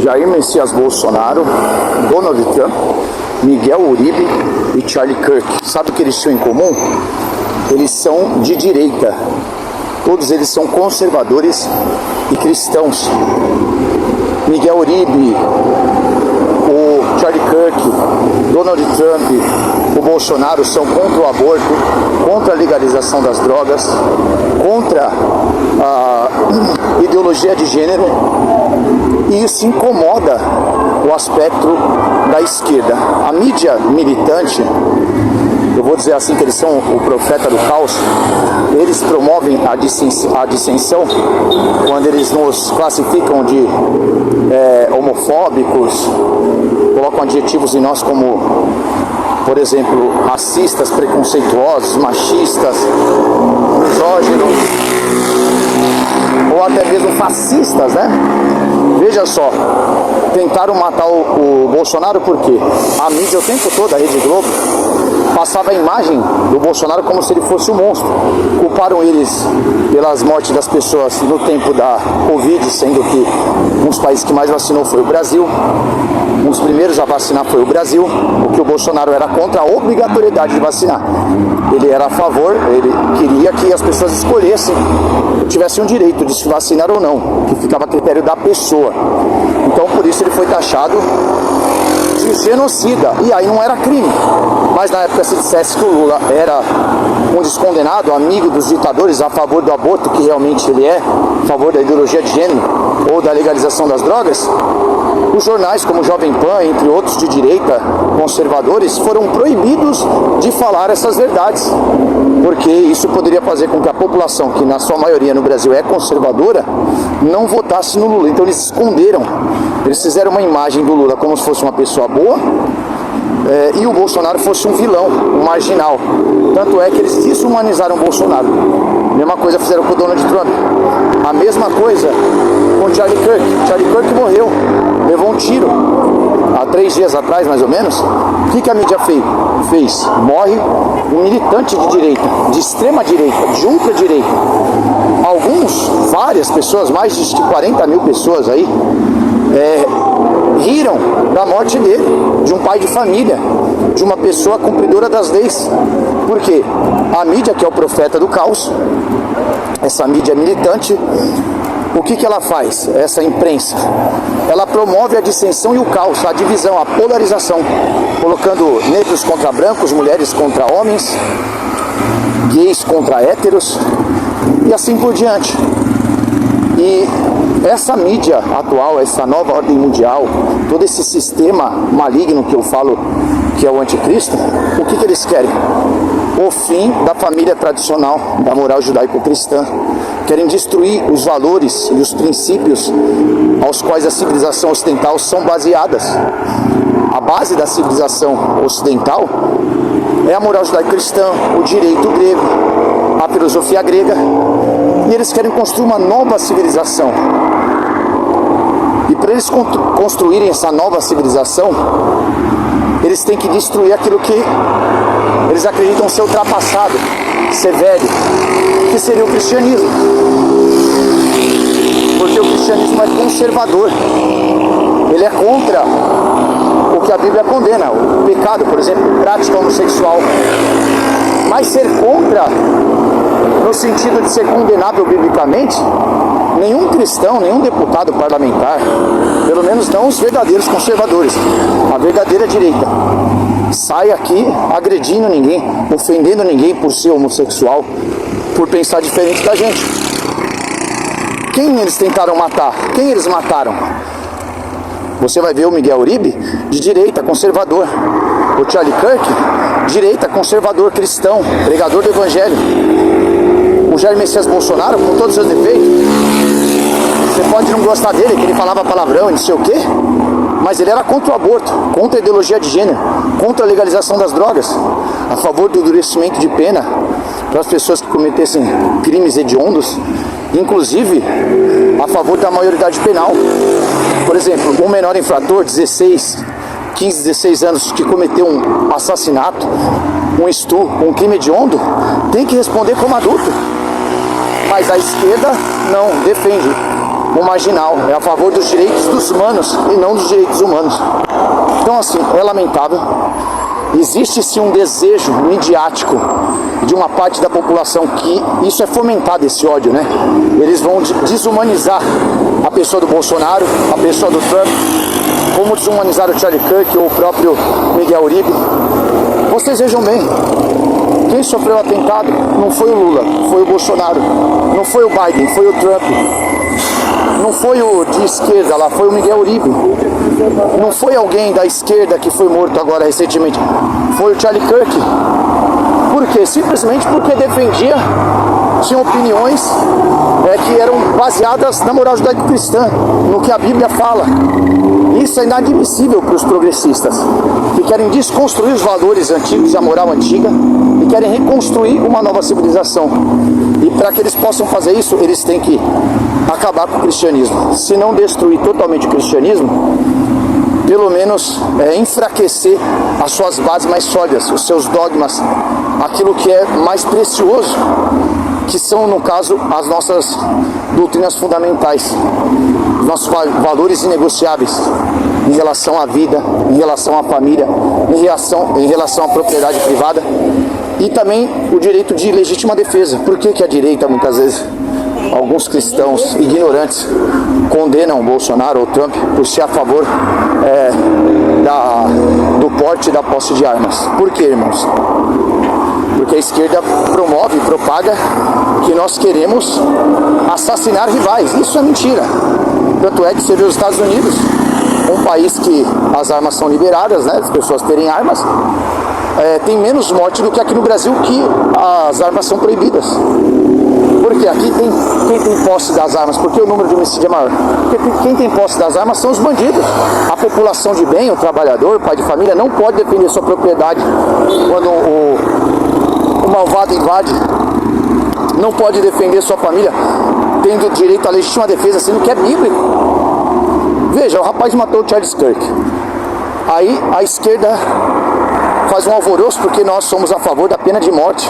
Jair Messias Bolsonaro, Donald Trump, Miguel Uribe e Charlie Kirk. Sabe o que eles tinham em comum? Eles são de direita. Todos eles são conservadores e cristãos. Miguel Uribe, o Charlie Kirk, Donald Trump, o Bolsonaro são contra o aborto, contra a legalização das drogas, contra a ideologia de gênero, e isso incomoda o aspecto da esquerda. A mídia militante, eu vou dizer assim que eles são o profeta do caos, eles promovem a dissensão quando eles nos classificam de homofóbicos, colocam adjetivos em nós como, por exemplo, racistas, preconceituosos, machistas, misóginos, ou até mesmo fascistas, né? Veja só, tentaram matar o Bolsonaro porque a mídia o tempo todo, a Rede Globo, passava a imagem do Bolsonaro como se ele fosse um monstro. Culparam eles pelas mortes das pessoas no tempo da Covid, sendo que um dos países que mais vacinou foi o Brasil. Um dos primeiros a vacinar foi o Brasil, porque o Bolsonaro era contra a obrigatoriedade de vacinar. Ele era a favor, ele queria que as pessoas escolhessem, tivessem o direito de se vacinar ou não, que ficava a critério da pessoa. Então por isso ele foi taxado de genocida, e aí não era crime. Mas na época, se dissesse que o Lula era um descondenado, amigo dos ditadores, a favor do aborto, que realmente ele é, a favor da ideologia de gênero ou da legalização das drogas, os jornais como Jovem Pan, entre outros de direita, conservadores, foram proibidos de falar essas verdades, porque isso poderia fazer com que a população, que na sua maioria no Brasil é conservadora, não votasse no Lula. Então eles esconderam, eles fizeram uma imagem do Lula como se fosse uma pessoa boa, e o Bolsonaro fosse um vilão, um marginal. Tanto é que eles desumanizaram o Bolsonaro. Mesma coisa fizeram com o Donald Trump. A mesma coisa com o Charlie Kirk. Charlie Kirk morreu, levou um tiro há 3 dias atrás, mais ou menos. O que a mídia fez? Morre um militante de direita, de extrema direita, de ultradireita. Várias pessoas, mais de 40 mil pessoas aí, riram da morte dele, de um pai de família, de uma pessoa cumpridora das leis. Por quê? A mídia, que é o profeta do caos, essa mídia militante, o que ela faz? Essa imprensa, ela promove a dissensão e o caos, a divisão, a polarização, colocando negros contra brancos, mulheres contra homens, gays contra héteros, e assim por diante. E essa mídia atual, essa nova ordem mundial, todo esse sistema maligno que eu falo que é o anticristo, o que eles querem? O fim da família tradicional, da moral judaico-cristã. Querem destruir os valores e os princípios aos quais a civilização ocidental são baseadas. A base da civilização ocidental é a moral judaico-cristã, o direito grego, a filosofia grega, e eles querem construir uma nova civilização. E para eles construírem essa nova civilização, eles têm que destruir aquilo que eles acreditam ser ultrapassado, ser velho, que seria o cristianismo. Porque o cristianismo é conservador, ele é contra o que a Bíblia condena, o pecado, por exemplo, prática homossexual. Mas ser contra, no sentido de ser condenável biblicamente, nenhum cristão, nenhum deputado parlamentar, pelo menos não os verdadeiros conservadores, a verdadeira direita, sai aqui agredindo ninguém, ofendendo ninguém por ser homossexual, por pensar diferente da gente. Quem eles tentaram matar? Quem eles mataram? Você vai ver o Miguel Uribe, de direita, conservador. O Charlie Kirk, direita, conservador, cristão, pregador do evangelho. O Jair Messias Bolsonaro, com todos os seus defeitos, você pode não gostar dele, que ele falava palavrão e não sei o quê, mas ele era contra o aborto, contra a ideologia de gênero, contra a legalização das drogas, a favor do endurecimento de pena para as pessoas que cometessem crimes hediondos, inclusive a favor da maioridade penal. Por exemplo, um menor infrator, 15, 16 anos, que cometeu um assassinato, um estupro, um crime hediondo, tem que responder como adulto. Mas a esquerda não defende um marginal, é a favor dos direitos dos humanos e não dos direitos humanos. Então assim, é lamentável. Existe sim um desejo midiático de uma parte da população que isso é fomentado, esse ódio, né? Eles vão desumanizar a pessoa do Bolsonaro, a pessoa do Trump, como desumanizaram o Charlie Kirk ou o próprio Miguel Uribe. Vocês vejam bem, quem sofreu o atentado não foi o Lula, foi o Bolsonaro, não foi o Biden, foi o Trump. Não foi o de esquerda lá, foi o Miguel Uribe. Não foi alguém da esquerda que foi morto agora recentemente. Foi o Charlie Kirk. Por quê? Simplesmente porque defendia, tinha opiniões que eram baseadas na moral judaico-cristã, no que a Bíblia fala. Isso é inadmissível para os progressistas, que querem desconstruir os valores antigos e a moral antiga e querem reconstruir uma nova civilização. E para que eles possam fazer isso, eles têm que acabar com o cristianismo. Se não destruir totalmente o cristianismo, pelo menos enfraquecer as suas bases mais sólidas, os seus dogmas, aquilo que é mais precioso, que são, no caso, as nossas doutrinas fundamentais, os nossos valores inegociáveis em relação à vida, em relação à família, em relação à propriedade privada e também o direito de legítima defesa. Por que a direita, muitas vezes, alguns cristãos ignorantes condenam Bolsonaro ou Trump por ser a favor do porte e da posse de armas? Por quê, irmãos? Porque a esquerda promove e propaga que nós queremos assassinar rivais. Isso é mentira. Tanto é que você vê os Estados Unidos, um país que as armas são liberadas, né, as pessoas terem armas, tem menos morte do que aqui no Brasil, que as armas são proibidas. Porque aqui quem tem posse das armas, porque o número de homicídio é maior? Porque quem tem posse das armas são os bandidos. A população de bem, o trabalhador, o pai de família, não pode defender sua propriedade quando o malvado invade. Não pode defender sua família tendo direito à legítima defesa, sendo que é bíblico. Veja, o rapaz matou o Charlie Kirk. Aí a esquerda faz um alvoroço porque nós somos a favor da pena de morte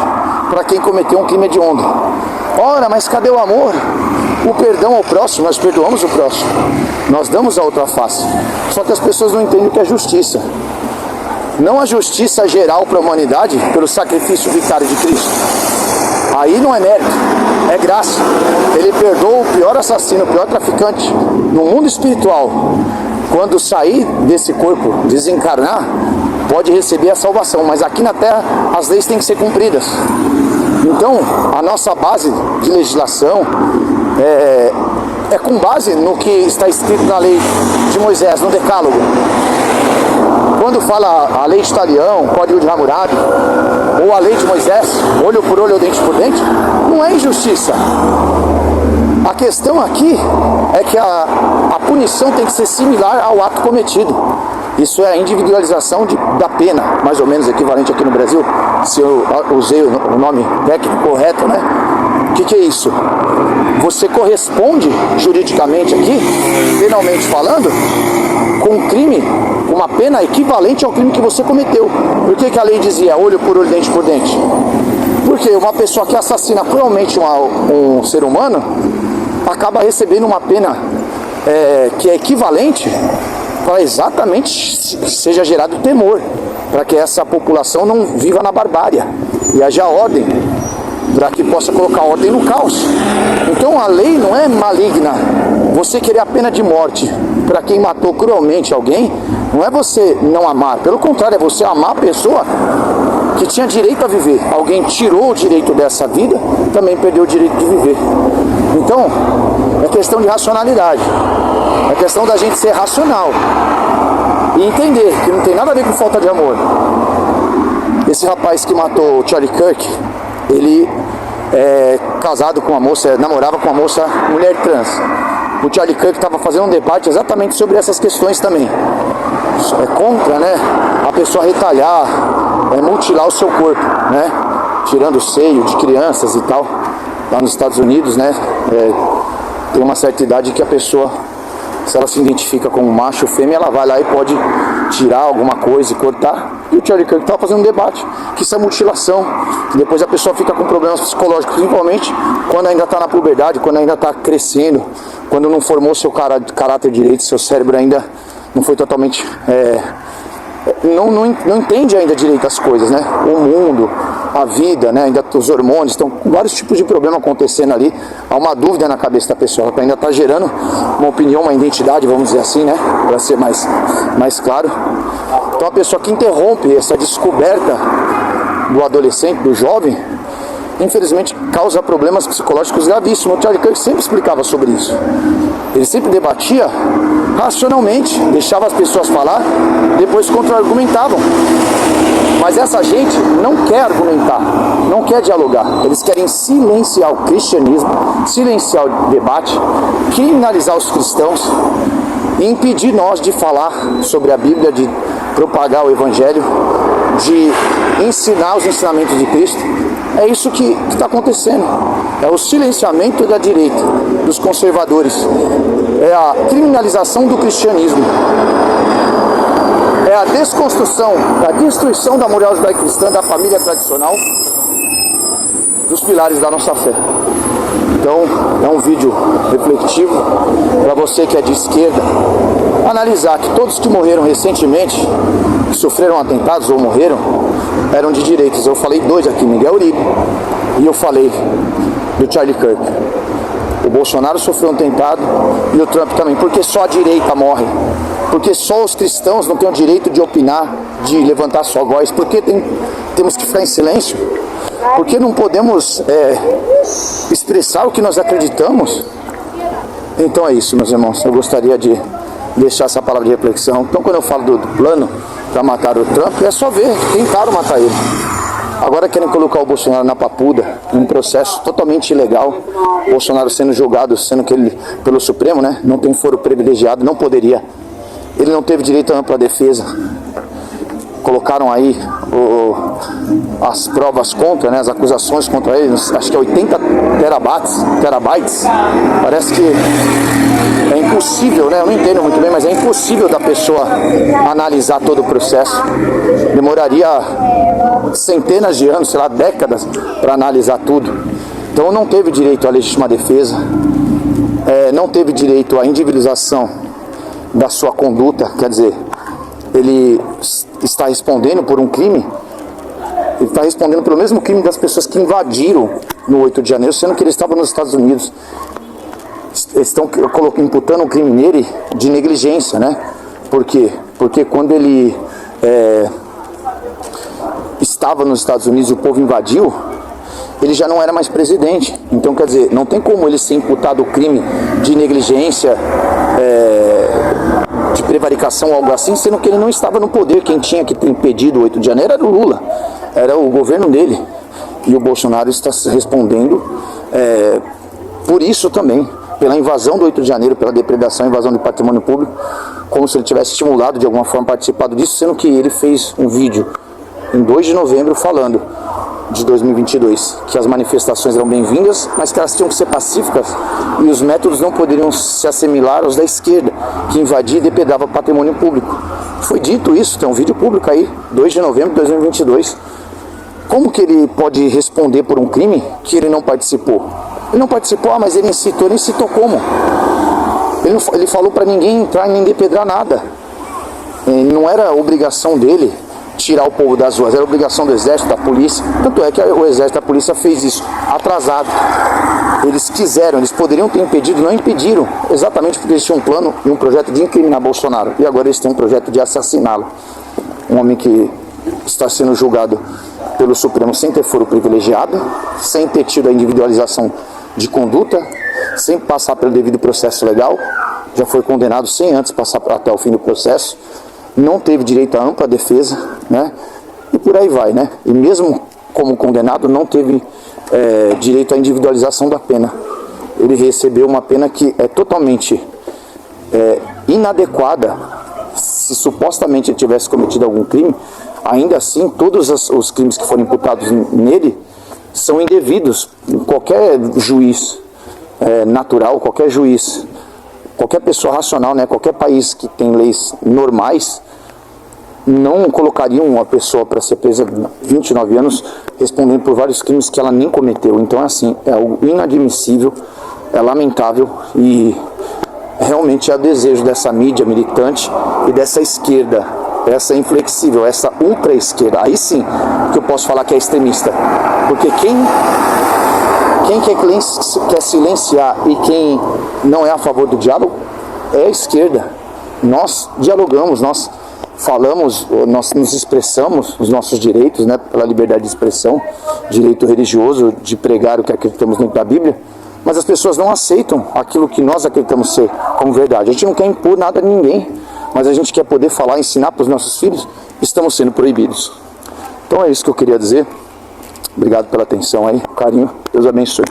para quem cometeu um crime hediondo. Ora, mas cadê o amor? O perdão ao próximo? Nós perdoamos o próximo. Nós damos a outra face. Só que as pessoas não entendem o que é justiça. Não a justiça geral para a humanidade pelo sacrifício vicário de Cristo. Aí não é mérito, é graça. Ele perdoa o pior assassino, o pior traficante no mundo espiritual. Quando sair desse corpo, desencarnar, pode receber a salvação. Mas aqui na terra as leis têm que ser cumpridas. Então, a nossa base de legislação é com base no que está escrito na lei de Moisés, no Decálogo. Quando fala a lei de Talião, Código de Hammurabi, ou a lei de Moisés, olho por olho, dente por dente, não é injustiça. A questão aqui é que a punição tem que ser similar ao ato cometido. Isso é a individualização da pena, mais ou menos equivalente aqui no Brasil, se eu usei o nome técnico correto, né? O que é isso? Você corresponde juridicamente aqui, penalmente falando, com um crime, uma pena equivalente ao crime que você cometeu. Por que a lei dizia olho por olho, dente por dente? Porque uma pessoa que assassina cruelmente um ser humano acaba recebendo uma pena que é equivalente para exatamente seja gerado temor, para que essa população não viva na barbárie e haja ordem, para que possa colocar ordem no caos. Então a lei não é maligna. Você querer a pena de morte para quem matou cruelmente alguém, não é você não amar, pelo contrário, é você amar a pessoa que tinha direito a viver. Alguém tirou o direito dessa vida, também perdeu o direito de viver. Então, é questão de racionalidade. É questão da gente ser racional e entender que não tem nada a ver com falta de amor. Esse rapaz que matou o Charlie Kirk, ele é casado com uma moça, namorava com uma moça mulher trans. O Charlie Kirk estava fazendo um debate exatamente sobre essas questões também. É contra, né, a pessoa retalhar, mutilar o seu corpo, né, tirando o seio de crianças e tal. Lá nos Estados Unidos, né, tem uma certa idade que a pessoa, se ela se identifica como macho ou fêmea, ela vai lá e pode tirar alguma coisa e cortar. E o Charlie Kirk estava fazendo um debate que isso é mutilação, que depois a pessoa fica com problemas psicológicos, principalmente quando ainda está na puberdade, quando ainda está crescendo, quando não formou seu caráter direito, seu cérebro ainda não foi totalmente... não entende ainda direito as coisas, né? O mundo, a vida, né? Ainda os hormônios, estão vários tipos de problema acontecendo ali. Há uma dúvida na cabeça da pessoa, que ainda está gerando uma opinião, uma identidade, vamos dizer assim, né? Para ser mais claro. Então a pessoa que interrompe essa descoberta do adolescente, do jovem, infelizmente causa problemas psicológicos gravíssimos. O Charlie Kirk sempre explicava sobre isso. Ele sempre debatia racionalmente, deixava as pessoas falar, depois contra-argumentavam. Mas essa gente não quer argumentar, não quer dialogar. Eles querem silenciar o cristianismo, silenciar o debate, criminalizar os cristãos e impedir nós de falar sobre a Bíblia, de propagar o Evangelho, de ensinar os ensinamentos de Cristo. É isso que está acontecendo. É o silenciamento da direita, dos conservadores. É a criminalização do cristianismo. É a desconstrução, a destruição da moral judaico-cristã, da família tradicional, dos pilares da nossa fé. Então, é um vídeo reflexivo para você que é de esquerda, analisar que todos que morreram recentemente, que sofreram atentados ou morreram, eram de direitas. Eu falei dois aqui, Miguel Uribe, e eu falei do Charlie Kirk. O Bolsonaro sofreu um atentado e o Trump também. Porque só a direita morre? Porque só os cristãos não têm o direito de opinar, de levantar sua voz? Por que temos que ficar em silêncio? Por que não podemos expressar o que nós acreditamos? Então é isso, meus irmãos. Eu gostaria de deixar essa palavra de reflexão. Então, quando eu falo do plano para matar o Trump, é só ver, tentaram matar ele. Agora querem colocar o Bolsonaro na papuda, em um processo totalmente ilegal. O Bolsonaro sendo julgado, sendo que ele, pelo Supremo, né, não tem foro privilegiado, não poderia. Ele não teve direito à ampla defesa. Colocaram aí as provas contra, né, as acusações contra ele, acho que é 80 terabytes. Parece que é impossível, né? Eu não entendo muito bem, mas é impossível da pessoa analisar todo o processo. Demoraria centenas de anos, sei lá, décadas, para analisar tudo. Então não teve direito à legítima defesa, não teve direito à individualização da sua conduta, quer dizer, ele está respondendo por um crime, ele está respondendo pelo mesmo crime das pessoas que invadiram no 8 de janeiro, sendo que ele estava nos Estados Unidos. Estão imputando um crime nele de negligência, né? Por quê? Porque quando ele estava nos Estados Unidos e o povo invadiu, ele já não era mais presidente. Então, quer dizer, não tem como ele ser imputado o crime de negligência, de prevaricação ou algo assim, sendo que ele não estava no poder. Quem tinha que ter impedido o 8 de janeiro era o Lula, era o governo dele. E o Bolsonaro está respondendo por isso também, pela invasão do 8 de janeiro, pela depredação e invasão de patrimônio público, como se ele tivesse estimulado de alguma forma participado disso, sendo que ele fez um vídeo em 2 de novembro falando de 2022, que as manifestações eram bem-vindas, mas que elas tinham que ser pacíficas e os métodos não poderiam se assimilar aos da esquerda, que invadia e depredavam patrimônio público. Foi dito isso, tem um vídeo público aí, 2 de novembro de 2022. Como que ele pode responder por um crime que ele não participou? Ele não participou, mas ele incitou como? Ele falou para ninguém entrar e nem depredar nada. Não era obrigação dele tirar o povo das ruas, era obrigação do exército, da polícia. Tanto é que o exército e a polícia fez isso, atrasado. Eles quiseram, eles poderiam ter impedido, não impediram, exatamente porque eles tinham um plano e um projeto de incriminar Bolsonaro. E agora eles têm um projeto de assassiná-lo. Um homem que está sendo julgado pelo Supremo sem ter foro privilegiado, sem ter tido a individualização de conduta, sem passar pelo devido processo legal, já foi condenado sem antes passar até o fim do processo, não teve direito à ampla defesa, né? E por aí vai, né? E mesmo como condenado, não teve direito à individualização da pena. Ele recebeu uma pena que é totalmente inadequada. Se supostamente ele tivesse cometido algum crime, ainda assim, todos os crimes que foram imputados nele são indevidos. Qualquer juiz natural, qualquer juiz, qualquer pessoa racional, né, qualquer país que tem leis normais, não colocariam uma pessoa para ser presa 29 anos respondendo por vários crimes que ela nem cometeu. Então, assim, é algo inadmissível, é lamentável e realmente é o desejo dessa mídia militante e dessa esquerda, essa inflexível, essa ultra-esquerda. Aí sim que eu posso falar que é extremista, porque quem quer silenciar e quem não é a favor do diálogo é a esquerda. Nós dialogamos, nós falamos, nós nos expressamos os nossos direitos, né, pela liberdade de expressão, direito religioso de pregar o que acreditamos dentro da Bíblia, mas as pessoas não aceitam aquilo que nós acreditamos ser como verdade. A gente não quer impor nada a ninguém, mas a gente quer poder falar, ensinar para os nossos filhos, estamos sendo proibidos. Então é isso que eu queria dizer. Obrigado pela atenção aí, carinho, Deus abençoe.